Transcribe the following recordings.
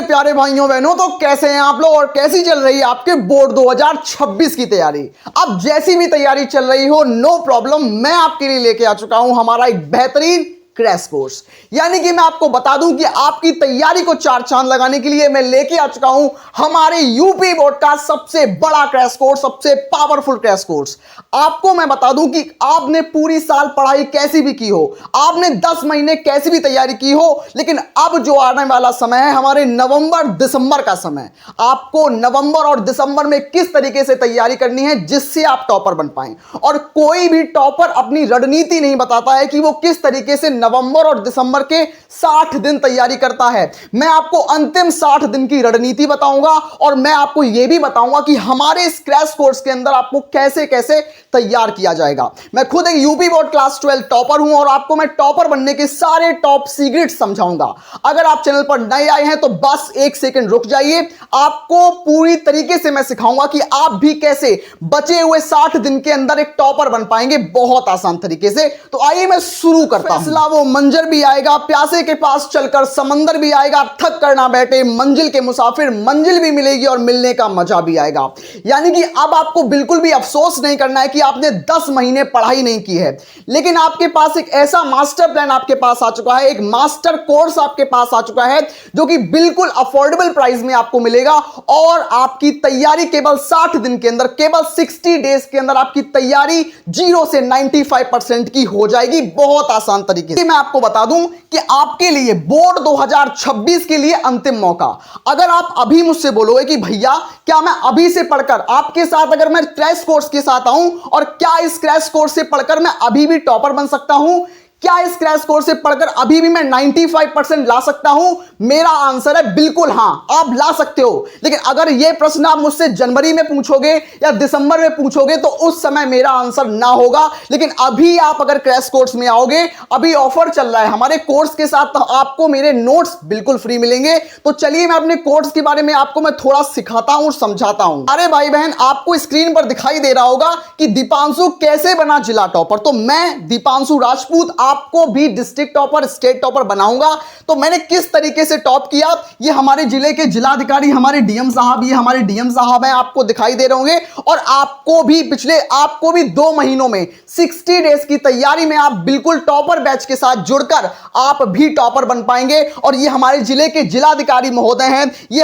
प्यारे भाइयों बहनों, तो कैसे हैं आप लोग और कैसी चल रही है आपके बोर्ड 2026 की तैयारी। अब जैसी भी तैयारी चल रही हो, नो प्रॉब्लम, मैं आपके लिए लेके आ चुका हूं हमारा एक बेहतरीन क्रैश कोर्स। यानी कि मैं आपको बता दूं कि आपकी तैयारी को चार चांद लगाने के लिए मैं लेके आ चुका हूं हमारे यूपी बोर्ड का सबसे बड़ा क्रैश कोर्स, सबसे पावरफुल क्रैश कोर्स। आपको मैं बता दूं कि आपने पूरी साल पढ़ाई कैसी भी की हो, आपने 10 महीने कैसी भी तैयारी की हो, लेकिन अब जो आने वाला समय है हमारे नवंबर दिसंबर का समय, आपको नवंबर और दिसंबर में किस तरीके से तैयारी करनी है जिससे आप टॉपर बन पाए। और कोई भी टॉपर अपनी रणनीति नहीं बताता है कि वो किस तरीके से नवंबर और दिसंबर के 60 दिन तैयारी करता है। मैं आपको अंतिम 60 दिन की रणनीति बताऊंगा और मैं आपको यह भी बताऊंगा कि हमारे इस क्रैश कोर्स के अंदर आपको कैसे कैसे तैयार किया जाएगा। मैं खुद एक यूपी बोर्ड क्लास 12 टॉपर हूं और आपको मैं टॉपर बनने के सारे टॉप सीक्रेट समझाऊंगा। अगर आप चैनल पर नए आए हैं तो बस एक सेकंड रुक जाइए, आपको पूरी तरीके से मैं सिखाऊंगा कि आप भी कैसे बचे हुए 60 दिन के अंदर एक टॉपर बन पाएंगे बहुत आसान तरीके से। तो आइए मैं शुरू करता हूं। वो मंजर भी आएगा, प्यासे के पास चलकर समंदर भी आएगा, थक कर ना बैठे मंजिल के मुसाफिर, मंजिल भी मिलेगी और मिलने का मजा भी आएगा। यानी कि अब आपको बिल्कुल भी अफसोस नहीं करना है कि आपने 10 महीने पढ़ाई नहीं की है, लेकिन आपके पास एक ऐसा मास्टर प्लान आपके पास आ चुका है, एक मास्टर कोर्स आपके पास आ चुका है जो कि बिल्कुल अफोर्डेबल प्राइस में आपको मिलेगा और आपकी तैयारी केवल 60 दिन के अंदर, केवल 60 डेज के अंदर आपकी तैयारी 0 से 95% की हो जाएगी बहुत आसान तरीके से। मैं आपको बता दूं कि आपके लिए बोर्ड 2026 के लिए अंतिम मौका। अगर आप अभी मुझसे बोलोगे कि भैया क्या मैं अभी से पढ़कर आपके साथ, अगर मैं क्रैश कोर्स के साथ आऊं और क्या इस क्रैश कोर्स से पढ़कर मैं अभी भी टॉपर बन सकता हूं, क्या इस क्रैश कोर्स से पढ़कर अभी भी मैं 95% ला सकता हूं? मेरा आंसर है बिल्कुल हां, आप ला सकते हो। लेकिन अगर यह प्रश्न आप मुझसे जनवरी में पूछोगे या दिसंबर में पूछोगे तो उस समय मेरा आंसर ना होगा। लेकिन अभी आप अगर क्रैश कोर्स में आओगे, अभी ऑफर चल रहा है हमारे कोर्स के साथ, तो आपको मेरे नोट्स बिल्कुल फ्री मिलेंगे। तो चलिए मैं अपने कोर्स के बारे में आपको मैं थोड़ा सिखाता हूं और समझाता हूं। अरे भाई बहन, आपको स्क्रीन पर दिखाई दे रहा होगा कि दीपांशु कैसे बना जिला टॉपर। तो मैं दीपांशु राजपूत आपको भी डिस्ट्रिक्ट टॉपर, स्टेट टॉपर बनाऊंगा। तो मैंने किस तरीके से टॉप किया, ये हमारे जिले के जिलाधिकारी, हमारे डीएम साहब, ये हमारे डीएम साहब हैं, आपको दिखाई दे रहे होंगे। और आपको भी 2 महीनों में 60 डेज की तैयारी में आप बिल्कुल टॉपर बैच के साथ जुड़कर आप भी टॉपर बन पाएंगे। और ये हमारे जिले के जिलाधिकारी महोदय हैं, ये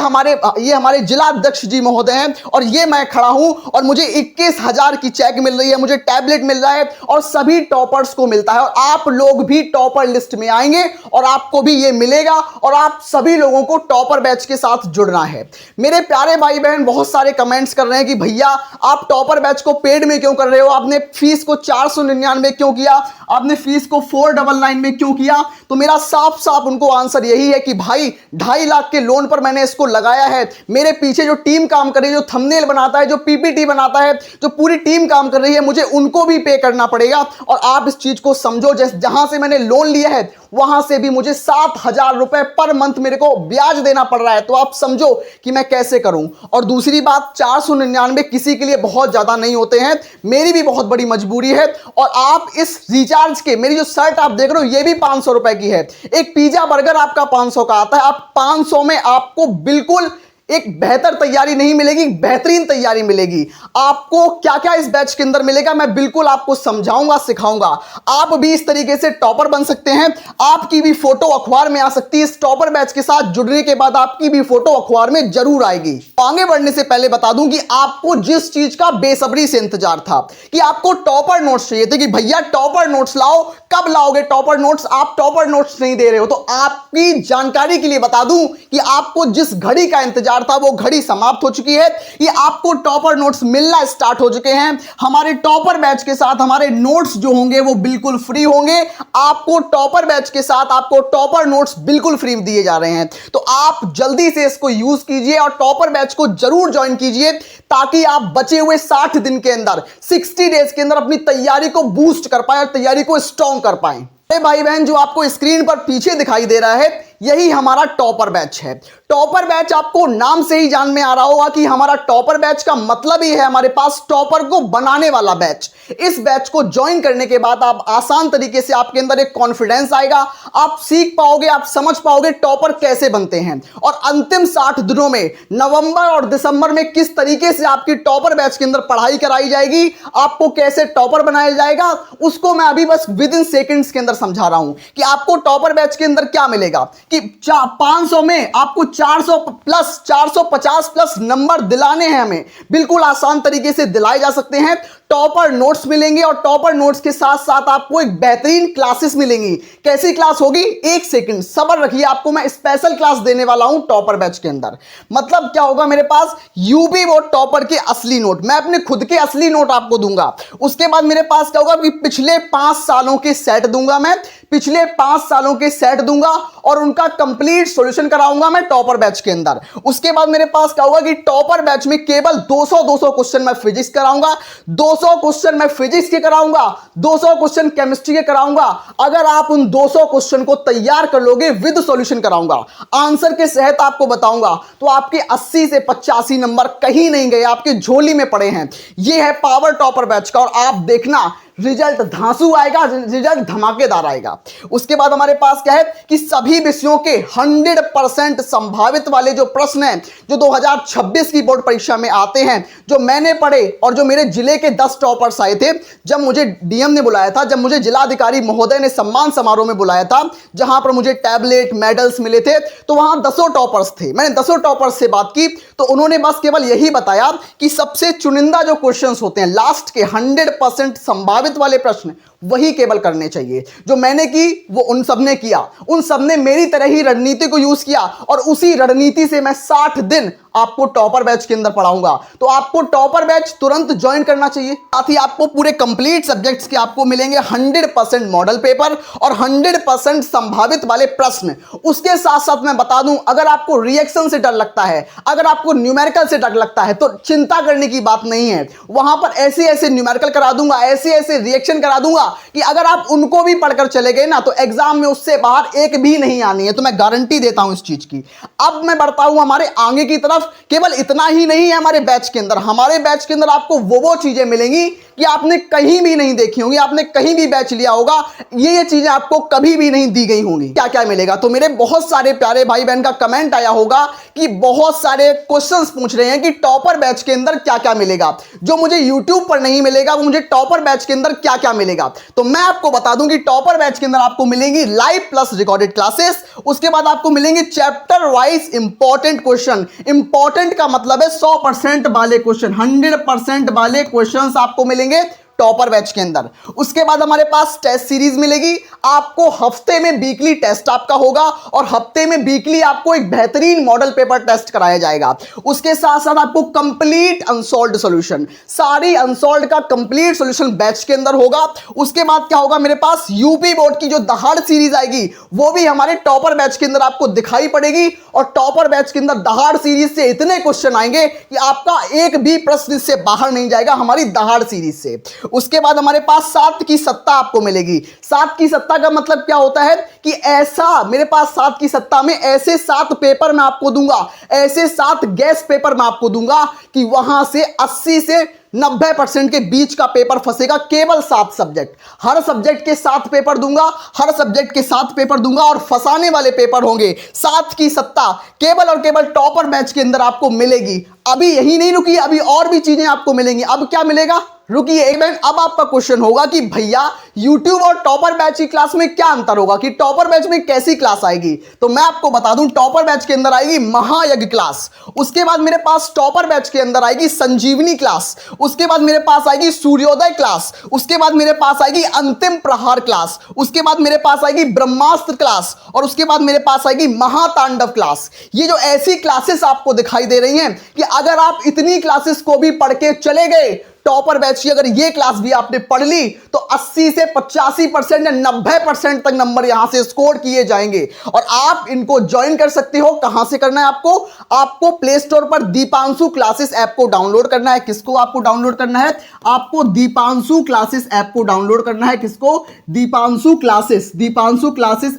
हमारे जिलाध्यक्ष जी महोदय हैं, और ये मैं खड़ा हूं और मुझे 21,000 की चेक मिल रही है, मुझे टैबलेट मिल रहा है और सभी टॉपर्स को मिलता है। और आप लोग भी टॉपर लिस्ट में आएंगे और आपको भी ये मिलेगा और आप सभी लोगों को टॉपर बैच के साथ जुड़ना है। मेरे प्यारे भाई बहन बहुत सारे कमेंट्स कर रहे हैं कि भैया आप टॉपर बैच को पेड में क्यों कर रहे हो, आपने फीस को 499 क्यों किया, आपने फीस को 499 में क्यों किया। तो मेरा साफ साफ उनको आंसर यही है कि भाई 2.5 लाख के लोन पर मैंने इसको लगाया है। मेरे पीछे जो टीम काम कर रही है, जो थंबनेल बनाता है, जो पीपीटी बनाता है, जो पूरी टीम काम कर रही है, मुझे उनको भी पे करना पड़ेगा। और आप इस चीज को समझो, जहां से मैंने लोन लिया है वहां से भी मुझे 7,000 रुपए पर मंथ मेरे को ब्याज देना पड़ रहा है। तो आप समझो कि मैं कैसे करूं। और दूसरी बात, 499 किसी के लिए बहुत ज्यादा नहीं होते हैं, मेरी भी बहुत बड़ी मजबूरी है। और आप इस रिचार्ज के, मेरी जो शर्ट आप देख रहे हो ये भी 500 रुपए की है, एक पिज्जा बर्गर आपका 500 का आता है। आप 500 में आपको बिल्कुल एक बेहतर तैयारी नहीं मिलेगी, बेहतरीन तैयारी मिलेगी। आपको क्या क्या इस बैच के अंदर मिलेगा मैं बिल्कुल आपको समझाऊंगा, सिखाऊंगा। आप भी इस तरीके से टॉपर बन सकते हैं, आपकी भी फोटो अखबार में आ सकती है। इस टॉपर बैच के साथ जुड़ने के बाद आपकी भी फोटो अखबार में जरूर आएगी। आगे बढ़ने से पहले बता दूं कि आपको जिस चीज का बेसब्री से इंतजार था कि आपको टॉपर नोट्स चाहिए थे कि भैया टॉपर नोट्स लाओ, कब लाओगे टॉपर नोट्स, आप टॉपर नोट्स नहीं दे रहे हो। तो आपकी जानकारी के लिए बता दूं कि आपको जिस घड़ी का इंतजार था वो घड़ी समाप्त हो चुकी है। ये आपको टॉपर नोट्स मिलना स्टार्ट हो चुके हैं। हमारे टॉपर बैच के साथ हमारे नोट्स जो होंगे वो बिल्कुल फ्री होंगे। आपको टॉपर बैच के साथ आपको टॉपर नोट्स बिल्कुल फ्री दिए जा रहे हैं। तो आप जल्दी से इसको यूज कीजिए और टॉपर बैच को जरूर ज्वाइन कीजिए ताकि आप बचे हुए 60 दिन के अंदर, 60 डेज के अंदर अपनी तैयारी को बूस्ट कर पाए और तैयारी को स्ट्रॉन्ग कर पाए। भाई बहन, जो आपको स्क्रीन पर पीछे दिखाई दे रहा है यही हमारा टॉपर बैच है। टॉपर बैच आपको नाम से ही जान में आ रहा होगा कि हमारा टॉपर बैच का मतलब ही है हमारे पास टॉपर को बनाने वाला बैच। इस बैच को ज्वाइन करने के बाद आप आसान तरीके से आपके अंदर एक कॉन्फिडेंस आएगा, आप सीख पाओगे, आप समझ पाओगे टॉपर कैसे बनते हैं, और अंतिम 60 दिनों में नवंबर और दिसंबर में किस तरीके से आपकी टॉपर बैच के अंदर पढ़ाई कराई जाएगी, आपको कैसे टॉपर बनाया जाएगा, उसको मैं अभी बस विद इन सेकंड्स के अंदर समझा रहा हूं कि आपको टॉपर बैच के अंदर क्या मिलेगा कि 500 में आपको 400 प्लस 450 प्लस नंबर दिलाने हैं हमें, बिल्कुल आसान तरीके से दिलाए जा सकते हैं। टॉपर नोट्स मिलेंगे और टॉपर नोट्स के साथ साथ आपको एक बेहतरीन क्लासेस मिलेंगी। कैसी क्लास होगी, एक सेकंड सब्र रखिए, आपको मैं स्पेशल क्लास देने वाला हूं टॉपर बैच के अंदर। मतलब क्या होगा, मेरे पास यूपी बोर्ड टॉपर के असली नोट, मैं अपने खुद के असली नोट आपको दूंगा। उसके बाद मेरे पास क्या होगा कि पिछले 5 सालों के सेट दूंगा, मैं पिछले 5 सालों के सेट दूंगा और उनका कंप्लीट सॉल्यूशन कराऊंगा मैं टॉपर बैच के अंदर। उसके बाद मेरे पास क्या होगा कि टॉपर बैच में केवल 200 क्वेश्चन मैं फिजिक्स कराऊंगा, 200 क्वेश्चन मैं फिजिक्स के कराऊंगा, 200 क्वेश्चन केमिस्ट्री के कराऊंगा। अगर आप उन 200 क्वेश्चन को तैयार कर लोगे, विद सॉल्यूशन कराऊंगा, आंसर के सहित आपको बताऊंगा, तो आपके 80 से 85 नंबर कहीं नहीं गए, आपके झोली में पड़े हैं। यह है पावर टॉपर बैच का, और आप देखना रिजल्ट धांसू आएगा, रिजल्ट धमाकेदार आएगा। उसके बाद हमारे पास क्या है कि सभी विषयों के 100% संभावित वाले जो प्रश्न हैं, जो 2026 की बोर्ड परीक्षा में आते हैं, जो मैंने पढ़े और जो मेरे जिले के 10 टॉपर्स आए थे, जब मुझे डीएम ने बुलाया था, जब मुझे जिलाधिकारी महोदय ने सम्मान समारोह में बुलाया था, जहां पर मुझे टैबलेट मेडल्स मिले थे, तो वहां 10 टॉपर्स थे। मैंने 10 टॉपर्स से बात की तो उन्होंने बस केवल यही बताया कि सबसे चुनिंदा जो क्वेश्चंस होते हैं, लास्ट के 100% संभावित वाले प्रश्न, वही केवल करने चाहिए। जो मैंने की वो उन सब ने किया, उन सब ने मेरी तरह ही रणनीति को यूज किया, और उसी रणनीति से मैं 60 दिन आपको टॉपर बैच के अंदर पढ़ाऊंगा। तो आपको टॉपर बैच तुरंत ज्वाइन करना चाहिए। साथ ही आपको पूरे कंप्लीट सब्जेक्ट्स के आपको मिलेंगे 100% मॉडल पेपर और 100% संभावित वाले प्रश्न। उसके साथ साथ मैं बता दूं, अगर आपको रिएक्शन से डर लगता है, अगर आपको न्यूमेरिकल से डर लगता है, तो चिंता करने की बात नहीं है। वहां पर ऐसे ऐसे न्यूमेरिकल करा दूंगा, ऐसे ऐसे रिएक्शन करा दूंगा कि अगर आप उनको भी पढ़कर चले गए ना, तो एग्जाम में उससे बाहर एक भी नहीं आनी है। तो मैं गारंटी देता हूं इस चीज की। अब मैं बढ़ता हूं हमारे आगे की तरफ। केवल इतना ही नहीं है हमारे बैच के अंदर, हमारे बैच के अंदर आपको वो चीजें मिलेंगी कि आपने कहीं भी नहीं देखी होंगी, आपने कहीं भी बैच लिया होगा, ये चीजें आपको कभी भी नहीं दी गई होंगी। क्या क्या मिलेगा, तो मेरे बहुत सारे प्यारे भाई बहन का कमेंट आया होगा कि बहुत सारे क्वेश्चंस पूछ रहे हैं कि टॉपर बैच के अंदर क्या क्या मिलेगा, जो मुझे यूट्यूब पर नहीं मिलेगा वो मुझे टॉपर बैच के अंदर क्या क्या मिलेगा। तो मैं आपको बता दूं कि टॉपर बैच के अंदर आपको मिलेंगी लाइव प्लस रिकॉर्डेड क्लासेस। उसके बाद आपको मिलेंगे chapter wise important question. Important का मतलब है 100% वाले क्वेश्चन, 100% वाले क्वेश्चंस आपको मिलेंगे टॉपर बैच के अंदर। उसके बाद हमारे पास टेस्ट सीरीज मिलेगी, आपको हफ्ते में वीकली टेस्ट आपका होगा, और हफ्ते में वीकली आपको एक बेहतरीन मॉडल पेपर टेस्ट कराया जाएगा। उसके साथ साथ आपको कंप्लीट अनसॉल्व्ड सॉल्यूशन, सारी अनसॉल्व्ड का कंप्लीट सॉल्यूशन बैच के अंदर होगा। उसके बाद क्या होगा, मेरे पास यूपी बोर्ड की जो दहाड़ सीरीज आएगी, वो भी हमारे टॉपर बैच के अंदर आपको दिखाई पड़ेगी। और टॉपर बैच के अंदर दहाड़ सीरीज से इतने क्वेश्चन आएंगे कि आपका एक भी प्रश्न से बाहर नहीं जाएगा हमारी दहाड़ सीरीज से। उसके बाद हमारे पास 7 की सत्ता आपको मिलेगी। 7 की सत्ता का मतलब क्या होता है कि ऐसा मेरे पास 7 की सत्ता में ऐसे 7 पेपर मैं आपको दूंगा, ऐसे 7 गैस पेपर मैं आपको दूंगा कि वहां से 80 से 90% के बीच का पेपर फंसेगा। केवल 7 सब्जेक्ट, हर सब्जेक्ट के 7 पेपर दूंगा, हर सब्जेक्ट के 7 पेपर दूंगा, और फंसाने वाले पेपर होंगे। 7 की सत्ता केवल और केवल टॉपर बैच के अंदर आपको मिलेगी। अभी यही नहीं रुकी, अभी और भी चीजें आपको मिलेंगी। अब क्या मिलेगा, रुकिए एक मिनट। अब आपका क्वेश्चन होगा कि भैया यूट्यूब और टॉपर बैच की क्लास में क्या अंतर होगा, कि टॉपर बैच में कैसी क्लास आएगी। तो मैं आपको बता दूं, टॉपर बैच के अंदर आएगी महायज्ञ क्लास। उसके बाद मेरे पास टॉपर बैच के अंदर आएगी संजीवनी क्लास। उसके बाद मेरे पास आएगी सूर्योदय क्लास। उसके बाद मेरे पास आएगी अंतिम प्रहार क्लास। उसके बाद मेरे पास आएगी ब्रह्मास्त्र क्लास। और उसके बाद मेरे पास आएगी महातांडव क्लास। ये जो ऐसी क्लासेस आपको दिखाई दे रही हैं कि अगर आप इतनी क्लासेस को भी पढ़ के चले गए, टॉपर बैच की अगर ये क्लास भी आपने पढ़ ली तो 80 से 85% या 90% तक नंबर यहां से स्कोर किए जाएंगे। और आप इनको ज्वाइन कर सकते हो। कहां से करना है आपको? आपको प्ले स्टोर पर दीपांशु क्लासेस ऐप को डाउनलोड करना है। किसको आपको डाउनलोड करना है? आपको दीपांशु क्लासेस ऐप को डाउनलोड करना है। किसको? दीपांशु क्लासेस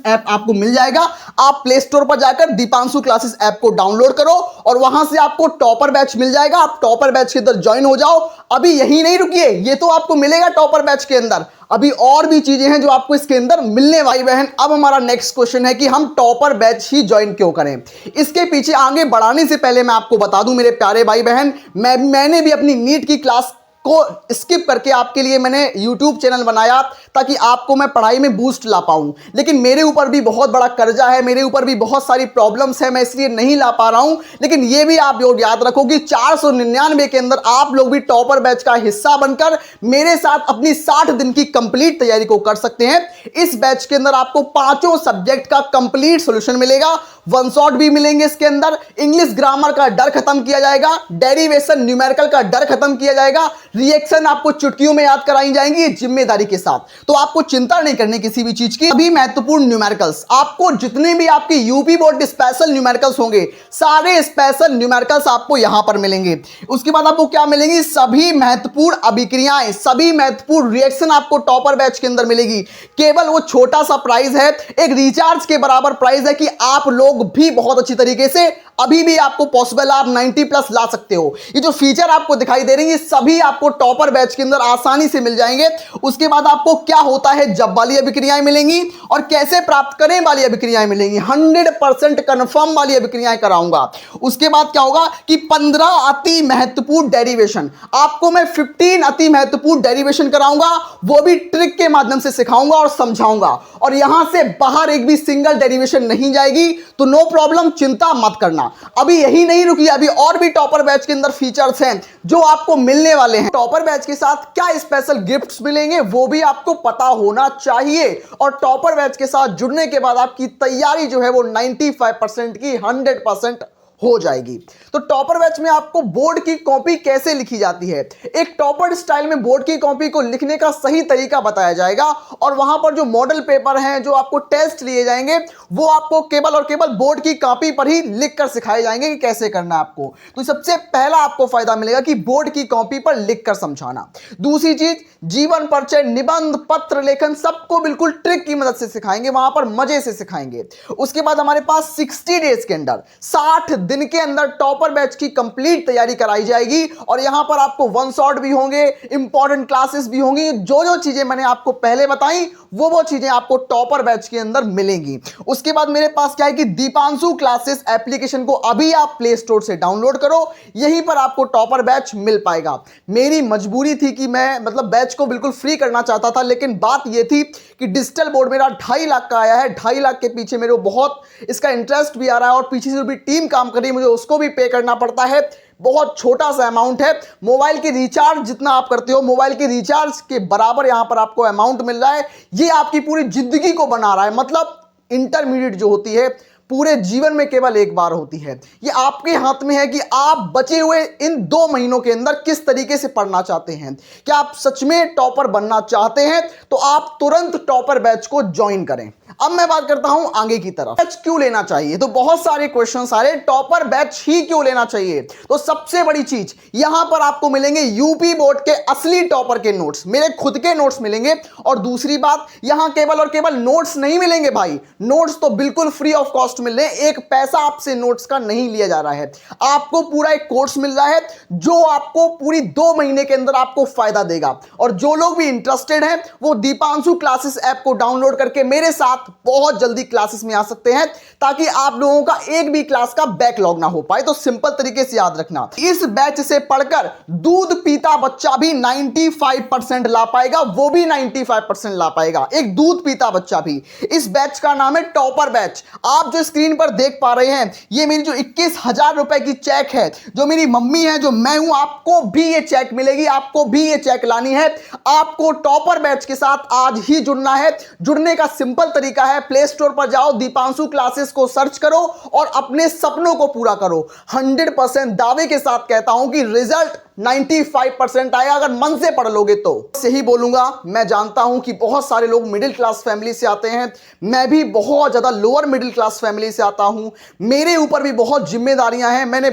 ऐप आपको मिल जाएगा। आप प्ले स्टोर पर जाकर दीपांशु क्लासेस ऐप को डाउनलोड करो और वहां से आपको टॉपर बैच मिल जाएगा। आप टॉपर बैच के अंदर ज्वाइन हो जाओ। अभी यही नहीं रुकिए, ये तो आपको मिलेगा टॉपर बैच के अंदर, अभी और भी चीजें हैं जो आपको इसके अंदर मिलने वाली बहन। अब हमारा नेक्स्ट क्वेश्चन है कि हम टॉपर बैच ही ज्वाइन क्यों करें। इसके पीछे आगे बढ़ाने से पहले मैं आपको बता दूं मेरे प्यारे भाई बहन, मैंने भी अपनी नीट की क्लास को स्किप करके आपके लिए मैंने YouTube चैनल बनाया ताकि आपको मैं पढ़ाई में बूस्ट ला पाऊं। लेकिन मेरे ऊपर भी बहुत बड़ा कर्जा है, मेरे ऊपर भी बहुत सारी प्रॉब्लम्स है, मैं इसलिए नहीं ला पा रहा हूं। लेकिन ये भी आप लोग याद रखो कि 499 के अंदर आप लोग भी टॉपर बैच का हिस्सा बनकर मेरे साथ अपनी 60 दिन की कंप्लीट तैयारी को कर सकते हैं। इस बैच के अंदर आपको 5 सब्जेक्ट का कंप्लीट सोल्यूशन मिलेगा, वन शॉट भी मिलेंगे इसके अंदर, इंग्लिश ग्रामर का डर खत्म किया जाएगा, डेरिवेशन न्यूमेरिकल का डर खत्म किया जाएगा, रिएक्शन आपको चुटकियों में याद कराई जाएंगी जिम्मेदारी के साथ। तो आपको चिंता नहीं करनी किसी भी चीज की। अभी महत्वपूर्ण न्यूमेरिकल्स आपको जितने भी आपके यूपी बोर्ड स्पेशल न्यूमेरिकल्स होंगे, सारे स्पेशल न्यूमेरिकल्स आपको यहां पर मिलेंगे। उसके बाद आपको क्या मिलेंगी? सभी महत्वपूर्ण अभिक्रियाएं, सभी महत्वपूर्ण रिएक्शन आपको टॉपर बैच के अंदर मिलेगी। केवल वो छोटा सा प्राइस है, एक रिचार्ज के बराबर प्राइस है कि आप लोग भी बहुत अच्छी तरीके से अभी भी आपको पॉसिबल आप 90+ ला सकते हो। ये जो फीचर आपको दिखाई दे रही है सभी आपको टॉपर बैच के अंदर आसानी से मिल जाएंगे। उसके बाद आपको क्या होता है, जब वाली अभिक्रियाएं मिलेंगी और कैसे प्राप्त करें वाली अभिक्रियाएं मिलेंगी, 100% कंफर्म वाली अभिक्रियाएं कराऊंगा। उसके बाद क्या होगा कि 15 अति महत्वपूर्ण डेरिवेशन आपको मैं 15 अति महत्वपूर्ण डेरिवेशन कराऊंगा, वो भी ट्रिक के माध्यम से सिखाऊंगा और समझाऊंगा। और यहां से बाहर एक भी सिंगल डेरिवेशन नहीं जाएगी, तो नो प्रॉब्लम, चिंता मत करना। अभी यही नहीं रुकी, अभी और भी टॉपर बैच के अंदर फीचर्स हैं जो आपको मिलने वाले हैं। टॉपर बैच के साथ क्या स्पेशल गिफ्ट्स मिलेंगे वो भी आपको पता होना चाहिए। और टॉपर बैच के साथ जुड़ने के बाद आपकी तैयारी जो है वो 95% की 100% हो जाएगी। तो टॉपर बैच में आपको बोर्ड की कॉपी कैसे लिखी जाती है, एक टॉपर स्टाइल में बोर्ड की कॉपी को लिखने का सही तरीका बताया जाएगा। और वहां पर जो मॉडल पेपर हैं, जो आपको टेस्ट लिए जाएंगे, वो आपको केवल और केवल बोर्ड की कॉपी पर ही लिखकर सिखाए जाएंगे कि कैसे करना है आपको। तो सबसे पहला आपको फायदा मिलेगा कि बोर्ड की कॉपी पर लिखकर समझाना। दूसरी चीज, जीवन परिचय, निबंध, पत्र लेखन सबको बिल्कुल ट्रिक की मदद से सिखाएंगे, वहां पर मजे से सिखाएंगे। उसके बाद हमारे पास 60 डेज के अंदर 60 दिन के अंदर टॉपर बैच की कंप्लीट तैयारी कराई जाएगी। और यहां पर आपको वन शॉट भी होंगे, इंपॉर्टेंट क्लासेस भी होंगी। जो जो चीजें मैंने आपको पहले बताई वो चीजें आपको टॉपर बैच के अंदर मिलेंगी। उसके बाद मेरे पास क्या है कि दीपांशु क्लासेस एप्लीकेशन को अभी आप प्ले स्टोर से डाउनलोड करो, यहीं पर आपको टॉपर बैच मिल पाएगा। मेरी मजबूरी थी कि मैं बैच को बिल्कुल फ्री करना चाहता था, लेकिन बात यह थी कि डिजिटल बोर्ड मेरा 2.5 लाख का आया है। 2.5 लाख के पीछे मेरे को बहुत इसका इंटरेस्ट भी आ रहा है और पीछे से भी टीम काम कर रही है, मुझे उसको भी पे करना पड़ता है। बहुत छोटा सा अमाउंट है, मोबाइल की रिचार्ज जितना आप करते हो, मोबाइल की रिचार्ज के बराबर यहां पर आपको अमाउंट मिल रहा है। ये आपकी पूरी जिंदगी को बना रहा है। मतलब इंटरमीडिएट जो होती है पूरे जीवन में केवल एक बार होती है। ये आपके हाथ में है कि आप बचे हुए इन 2 महीनों के अंदर किस तरीके से पढ़ना चाहते हैं। क्या आप सच में टॉपर बनना चाहते हैं तो आप तुरंत टॉपर बैच को ज्वाइन करें। अब मैं बात करता हूं आगे की तरफ, बैच क्यों लेना चाहिए। तो बहुत सारे क्वेश्चंस आ रहे, टॉपर बैच ही क्यों लेना चाहिए। तो सबसे बड़ी चीज, यहां पर आपको मिलेंगे यूपी बोर्ड के असली टॉपर के नोट्स, मेरे खुद के नोट्स मिलेंगे। और दूसरी बात, यहां केवल और केवल नोट्स नहीं मिलेंगे भाई, नोट्स तो बिल्कुल फ्री ऑफ कॉस्ट मिल रहे हैं, एक पैसा आपसे नोट्स का नहीं लिया जा रहा है। आपको पूरा एक कोर्स मिल रहा है जो आपको पूरी 2 महीने के अंदर आपको फायदा देगा। और जो लोग भी इंटरेस्टेड हैं वो दीपांशु क्लासेस ऐप को डाउनलोड करके मेरे साथ बहुत जल्दी क्लासेस में आ सकते हैं, ताकि आप लोगों का एक भी क्लास का बैकलॉग ना हो पाए। तो सिंपल तरीके से याद रखना, इस बैच से पढ़कर दूध पीता बच्चा भी 95% ला पाएगा, वो भी 95% ला पाएगा, एक दूध पीता बच्चा भी। इस बैच का नाम है टॉपर बैच। आप जो स्क्रीन पर देख पा रहे हैं, ये मेरी जो 21,000 रुपए की चेक है, जो मेरी मम्मी है, जो मैं हूं, आपको भी ये चेक मिलेगी, आपको भी ये चेक लानी है। आपको टॉपर बैच के साथ आज ही जुड़ना है। जुड़ने का सिंपल तरीका है, प्ले स्टोर पर जाओ, दीपांशु क्लासेस को सर्च करो और अपने सपनों को पूरा करो। 100% दावे के साथ कहता हूं कि रिजल्ट 95% आएगा अगर मन से पढ़ लोगे तो। यही बोलूंगा, मैं जानता हूं कि बहुत सारे लोग मिडिल क्लास फैमिली से आते हैं, मैं भी बहुत ज्यादा लोअर मिडिल क्लास फैमिली से आता हूं, मेरे ऊपर भी बहुत जिम्मेदारियां हैं, मैंने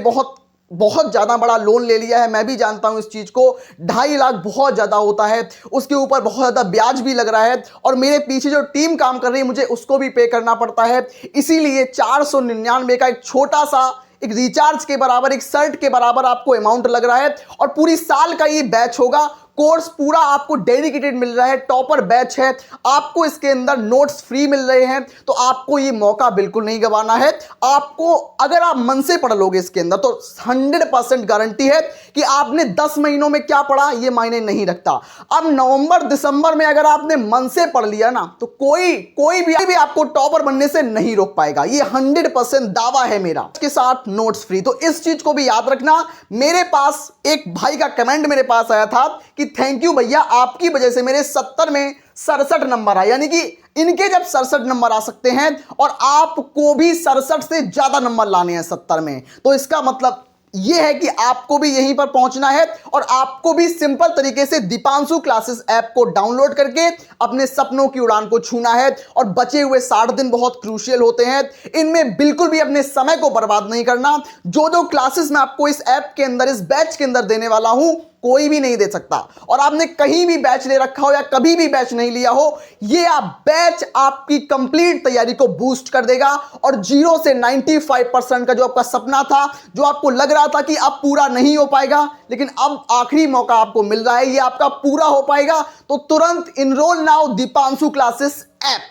बहुत ज्यादा बड़ा लोन ले लिया है, मैं भी जानता हूं इस चीज को। 2.5 लाख बहुत ज्यादा होता है, उसके ऊपर बहुत ज्यादा ब्याज भी लग रहा है और मेरे पीछे जो टीम काम कर रही है मुझे उसको भी पे करना पड़ता है। इसीलिए 499 का एक छोटा सा एक रिचार्ज के बराबर, एक शर्ट के बराबर आपको अमाउंट लग रहा है और पूरी साल का ये बैच होगा। कोर्स पूरा आपको डेडिकेटेड मिल रहा है, टॉपर बैच है, आपको इसके अंदर नोट्स फ्री मिल रहे हैं, तो आपको ये मौका बिल्कुल नहीं गंवाना है। आपको अगर आप मन से पढ़ लोगे इसके अंदर तो 100% गारंटी है कि आपने 10 महीनों में क्या पढ़ा ये मायने नहीं रखता। अब नवंबर दिसंबर में अगर आपने मन से पढ़ लिया ना तो कोई भी आपको टॉपर बनने से नहीं रोक पाएगा, ये 100% दावा है मेरा। इसके साथ नोट्स फ्री, तो इस चीज को भी याद रखना। मेरे पास एक भाई का कमेंट मेरे पास आया था कि थैंक यू भैया, आपकी वजह से मेरे 70 में 67 नंबर आए, यानी कि इनके जब 67 नंबर आ सकते हैं और आपको भी 67 से ज्यादा नंबर लाने हैं 70 में, तो इसका मतलब यह है कि आपको भी यहीं पर पहुंचना है और आपको भी सिंपल तरीके से दीपांशु क्लासेस ऐप को डाउनलोड करके अपने सपनों की उड़ान को छूना है। और बचे हुए 60 दिन बहुत क्रूशियल होते हैं, इनमें बिल्कुल भी अपने समय को बर्बाद नहीं करना। जो क्लासेस मैं आपको इस ऐप के अंदर, इस बैच के अंदर देने वाला हूं, कोई भी नहीं दे सकता। और आपने कहीं भी बैच ले रखा हो या कभी भी बैच नहीं लिया हो, ये बैच आपकी कंप्लीट तैयारी को बूस्ट कर देगा और 0 से 95% का जो आपका सपना था, जो आपको लग रहा था कि अब पूरा नहीं हो पाएगा, लेकिन अब आखिरी मौका आपको मिल रहा है, ये आपका पूरा हो पाएगा। तो तुरंत enrol now Dipanshu classes app.